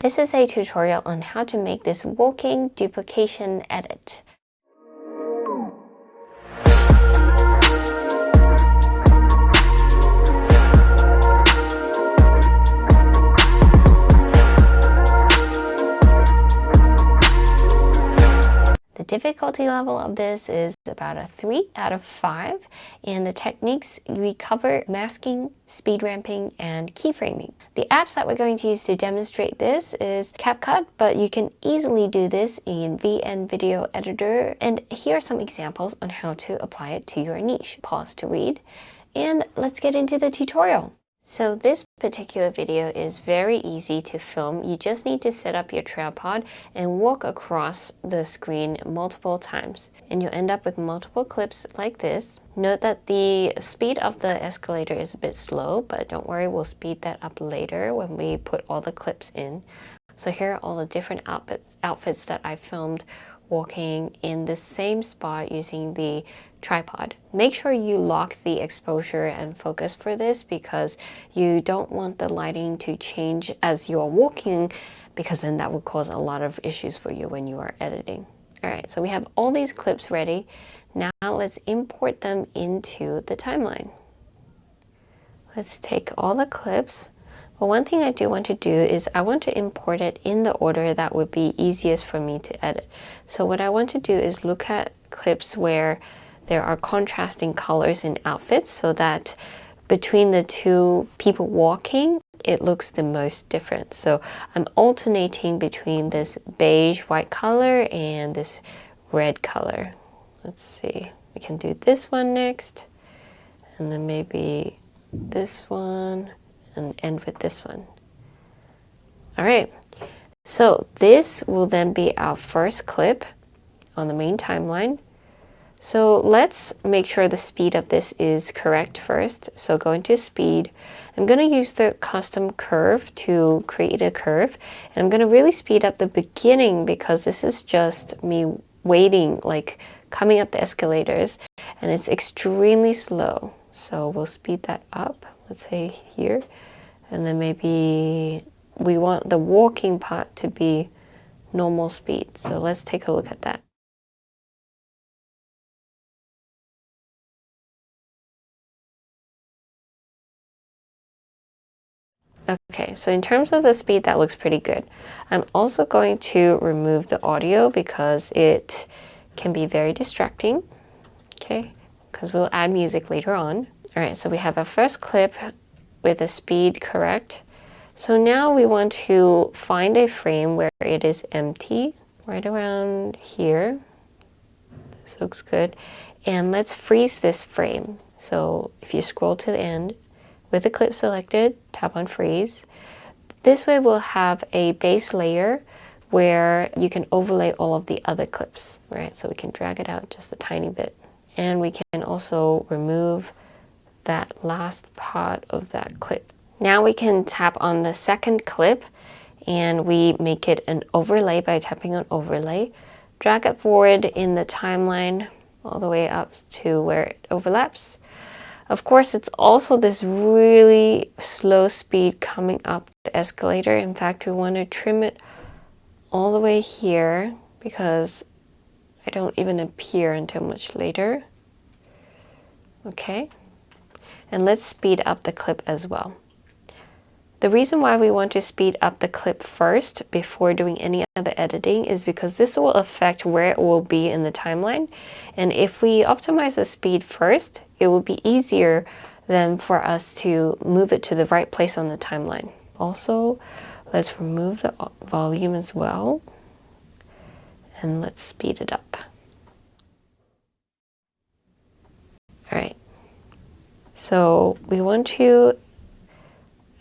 This is a tutorial on how to make this walking duplication edit. The difficulty level of this is about a 3 out of 5, and the techniques we cover: masking, speed ramping, and keyframing. The apps that we're going to use to demonstrate this is CapCut, but you can easily do this in VN Video Editor, and here are some examples on how to apply it to your niche. Pause to read, and let's get into the tutorial. So this particular video is very easy to film. You just need to set up your tripod and walk across the screen multiple times, and you'll end up with multiple clips like this. Note that the speed of the escalator is a bit slow, but don't worry, we'll speed that up later when we put all the clips in. So here are all the different outfits that I filmed walking in the same spot using the tripod. Make sure you lock the exposure and focus for this, because you don't want the lighting to change as you're walking, because then that would cause a lot of issues for you when you are editing. Alright, so we have all these clips ready. Now let's import them into the timeline. Let's take all the clips. But one thing I do want to do is I want to import it in the order that would be easiest for me to edit. So what I want to do is look at clips where there are contrasting colors in outfits, so that between the two people walking, it looks the most different. So I'm alternating between this beige white color and this red color. Let's see, we can do this one next, and then maybe this one, and end with this one. All right, so this will then be our first clip on the main timeline. So let's make sure the speed of this is correct first. So go into speed. I'm going to use the custom curve to create a curve, and I'm going to really speed up the beginning, because this is just me waiting, like coming up the escalators, and it's extremely slow. So we'll speed that up. Let's say here, and then maybe we want the walking part to be normal speed. So let's take a look at that. Okay, so in terms of the speed, that looks pretty good. I'm also going to remove the audio because it can be very distracting, okay, because we'll add music later on. All right, so we have our first clip with the speed correct. So now we want to find a frame where it is empty, right around here. This looks good. And let's freeze this frame. So if you scroll to the end, with the clip selected, tap on freeze. This way we'll have a base layer where you can overlay all of the other clips, right? So we can drag it out just a tiny bit. And we can also remove that last part of that clip. Now we can tap on the second clip, and we make it an overlay by tapping on overlay. Drag it forward in the timeline all the way up to where it overlaps. Of course, it's also this really slow speed coming up the escalator. In fact, we want to trim it all the way here, because I don't even appear until much later. Okay. And let's speed up the clip as well. The reason why we want to speed up the clip first before doing any other editing is because this will affect where it will be in the timeline. And if we optimize the speed first, it will be easier then for us to move it to the right place on the timeline. Also, let's remove the volume as well, and let's speed it up. All right. So we want to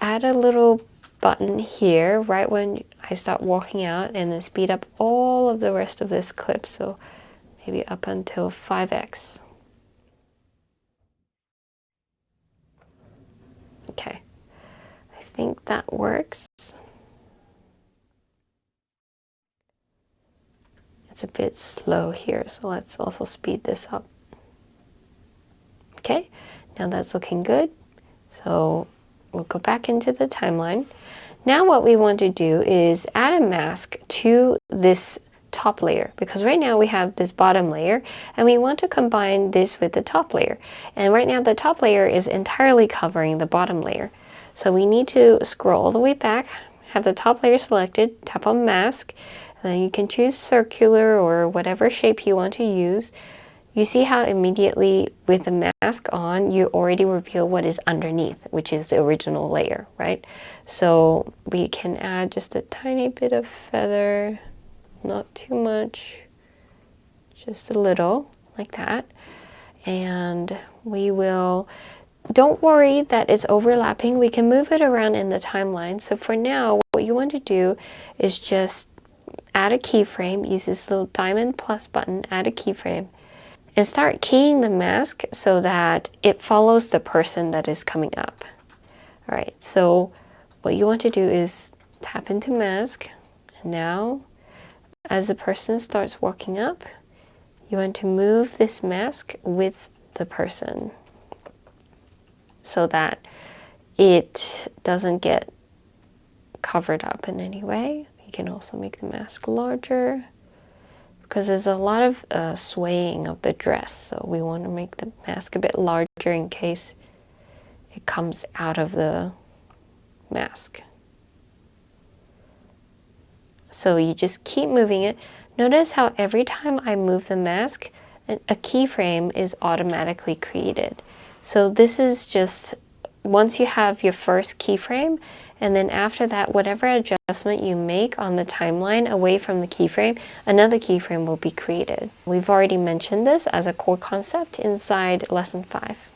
add a little button here right when I start walking out, and then speed up all of the rest of this clip. So maybe up until 5x. Okay, I think that works. It's a bit slow here, so let's also speed this up. Okay, now that's looking good. So we'll go back into the timeline. Now what we want to do is add a mask to this top layer, because right now we have this bottom layer and we want to combine this with the top layer. And right now the top layer is entirely covering the bottom layer. So we need to scroll all the way back, have the top layer selected, tap on mask, and then you can choose circular or whatever shape you want to use. You see how immediately with the mask on, you already reveal what is underneath, which is the original layer, right? So we can add just a tiny bit of feather, not too much, just a little, like that. And we will, don't worry that it's overlapping. We can move it around in the timeline. So for now, what you want to do is just add a keyframe, use this little diamond plus button, add a keyframe, and start keying the mask so that it follows the person that is coming up. All right, so what you want to do is tap into mask, and now as the person starts walking up, you want to move this mask with the person so that it doesn't get covered up in any way. You can also make the mask larger because there's a lot of swaying of the dress, so we want to make the mask a bit larger in case it comes out of the mask. So you just keep moving it. Notice how every time I move the mask, a keyframe is automatically created. So this is just once you have your first keyframe, and then after that, whatever adjustment you make on the timeline away from the keyframe, another keyframe will be created. We've already mentioned this as a core concept inside lesson 5.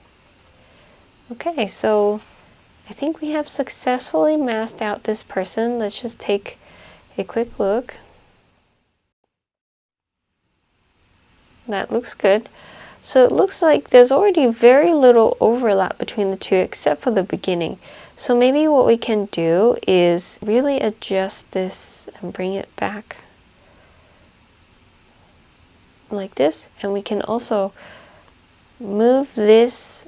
Okay, so I think we have successfully masked out this person. Let's just take a quick look. That looks good. So it looks like there's already very little overlap between the two except for the beginning. So maybe what we can do is really adjust this and bring it back like this. And we can also move this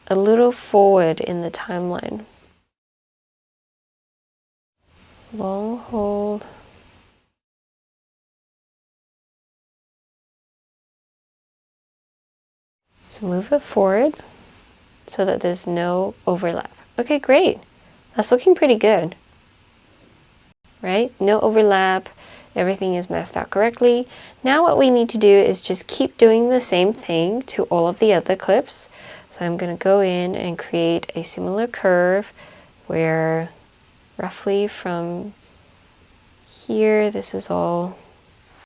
a little forward in the timeline. Long hold. So move it forward so that there's no overlap. Okay, great. That's looking pretty good, right? No overlap. Everything is masked out correctly. Now what we need to do is just keep doing the same thing to all of the other clips. So I'm going to go in and create a similar curve where roughly from here, this is all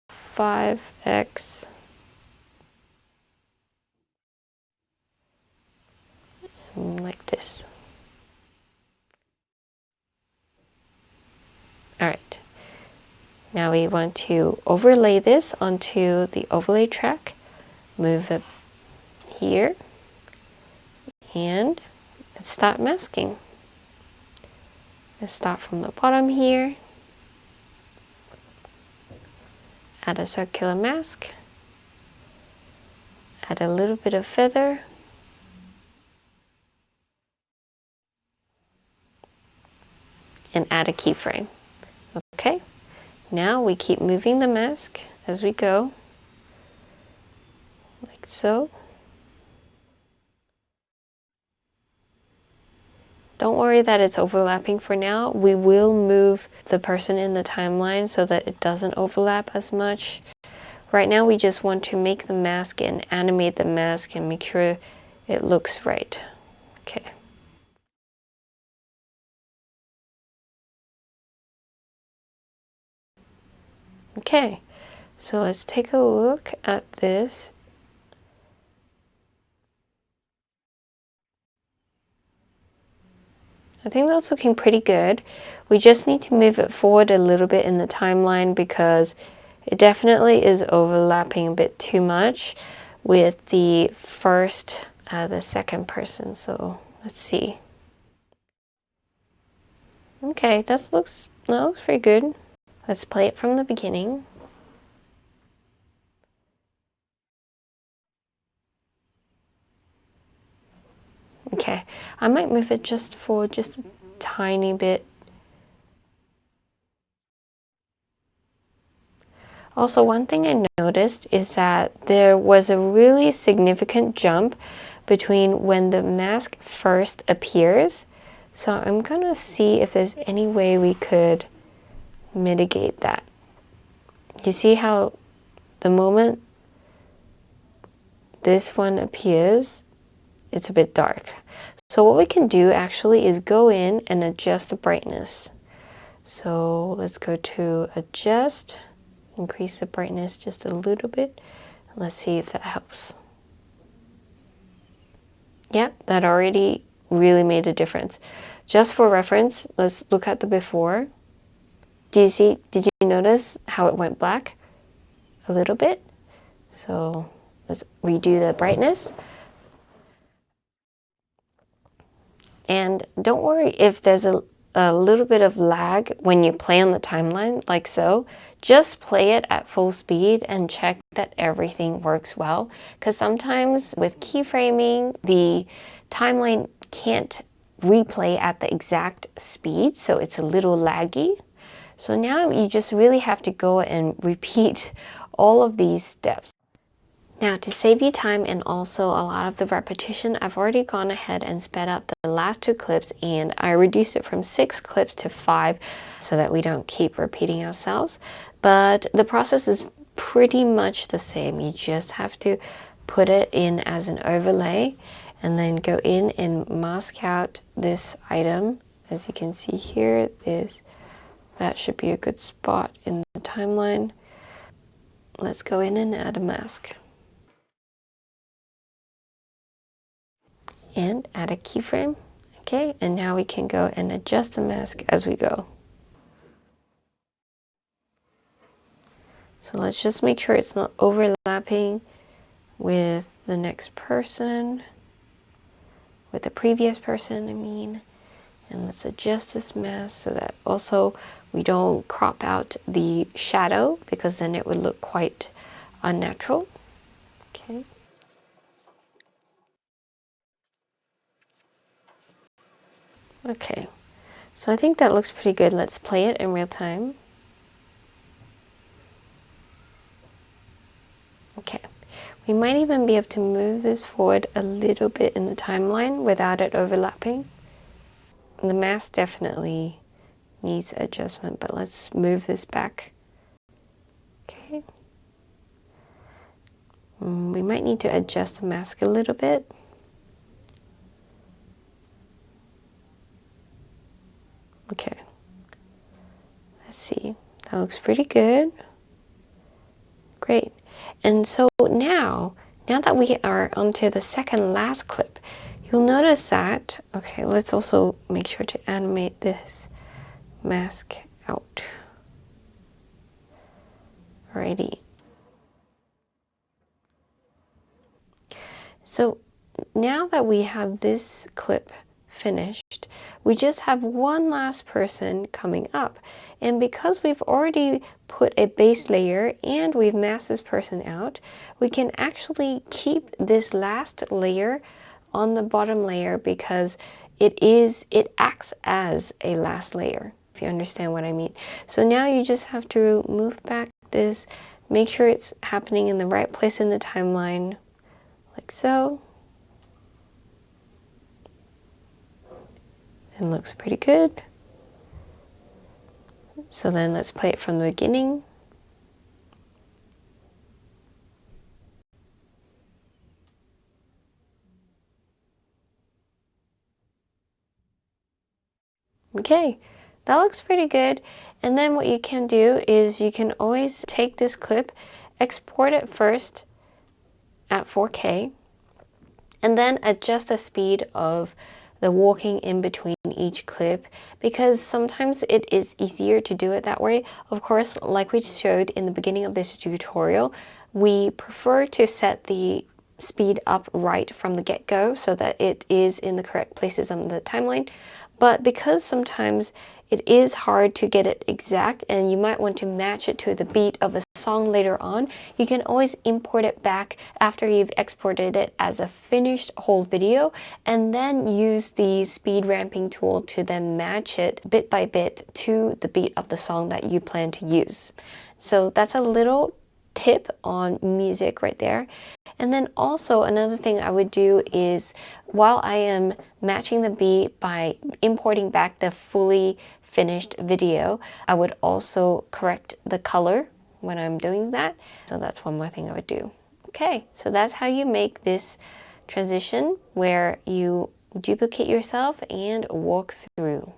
5x. Like this. All right. Now we want to overlay this onto the overlay track. Move it here. And let's start masking. Let's start from the bottom here. Add a circular mask. Add a little bit of feather. And add a keyframe. Okay, now we keep moving the mask as we go, like so. Don't worry that it's overlapping for now. We will move the person in the timeline so that it doesn't overlap as much. Right now we just want to make the mask and animate the mask and make sure it looks right. Okay. Okay, so let's take a look at this. I think that's looking pretty good. We just need to move it forward a little bit in the timeline because it definitely is overlapping a bit too much with the second person. So let's see. Okay, that looks pretty good. Let's play it from the beginning. Okay, I might move it just a tiny bit Also, one thing I noticed is that there was a really significant jump between when the mask first appears. So I'm gonna see if there's any way we could mitigate that. You see how the moment this one appears, it's a bit dark. So what we can do actually is go in and adjust the brightness. So let's go to adjust, increase the brightness just a little bit. Let's see if that helps. Yep, that already really made a difference. Just for reference, let's look at the before. Did you notice how it went black a little bit? So let's redo the brightness. And don't worry if there's a little bit of lag when you play on the timeline, like so. Just play it at full speed and check that everything works well. Because sometimes with keyframing, the timeline can't replay at the exact speed, so it's a little laggy. So now you just really have to go and repeat all of these steps. Now, to save you time and also a lot of the repetition, I've already gone ahead and sped up the last 2 clips, and I reduced it from 6 clips to 5 so that we don't keep repeating ourselves. But the process is pretty much the same. You just have to put it in as an overlay and then go in and mask out this item. As you can see here, that should be a good spot in the timeline. Let's go in and add a mask. And add a keyframe. Okay, and now we can go and adjust the mask as we go. So let's just make sure it's not overlapping with the next person, with the previous person, I mean. And let's adjust this mask so that also we don't crop out the shadow, because then it would look quite unnatural. Okay. Okay, so I think that looks pretty good. Let's play it in real time. Okay, we might even be able to move this forward a little bit in the timeline without it overlapping. The mask definitely needs adjustment, but let's move this back. Okay. We might need to adjust the mask a little bit. Okay, let's see, that looks pretty good. Great. And so now that we are onto the second last clip, you'll notice that, okay, let's also make sure to animate this mask out. Alrighty. So now that we have this clip finished, we just have one last person coming up. And because we've already put a base layer and we've masked this person out, we can actually keep this last layer on the bottom layer because it acts as a last layer, if you understand what I mean. So now you just have to move back this, make sure it's happening in the right place in the timeline, like so. And looks pretty good. So then let's play it from the beginning. Okay, that looks pretty good. And then what you can do is you can always take this clip, export it first at 4K, and then adjust the speed of the walking in between each clip, because sometimes it is easier to do it that way. Of course, like we showed in the beginning of this tutorial, we prefer to set the speed up right from the get-go so that it is in the correct places on the timeline. But because sometimes it is hard to get it exact and you might want to match it to the beat of a song later on. You can always import it back after you've exported it as a finished whole video and then use the speed ramping tool to then match it bit by bit to the beat of the song that you plan to use. So that's a little tip on music right there. And then also another thing I would do is while I am matching the beat by importing back the fully finished video, I would also correct the color when I'm doing that. So that's one more thing I would do. Okay, so that's how you make this transition where you duplicate yourself and walk through.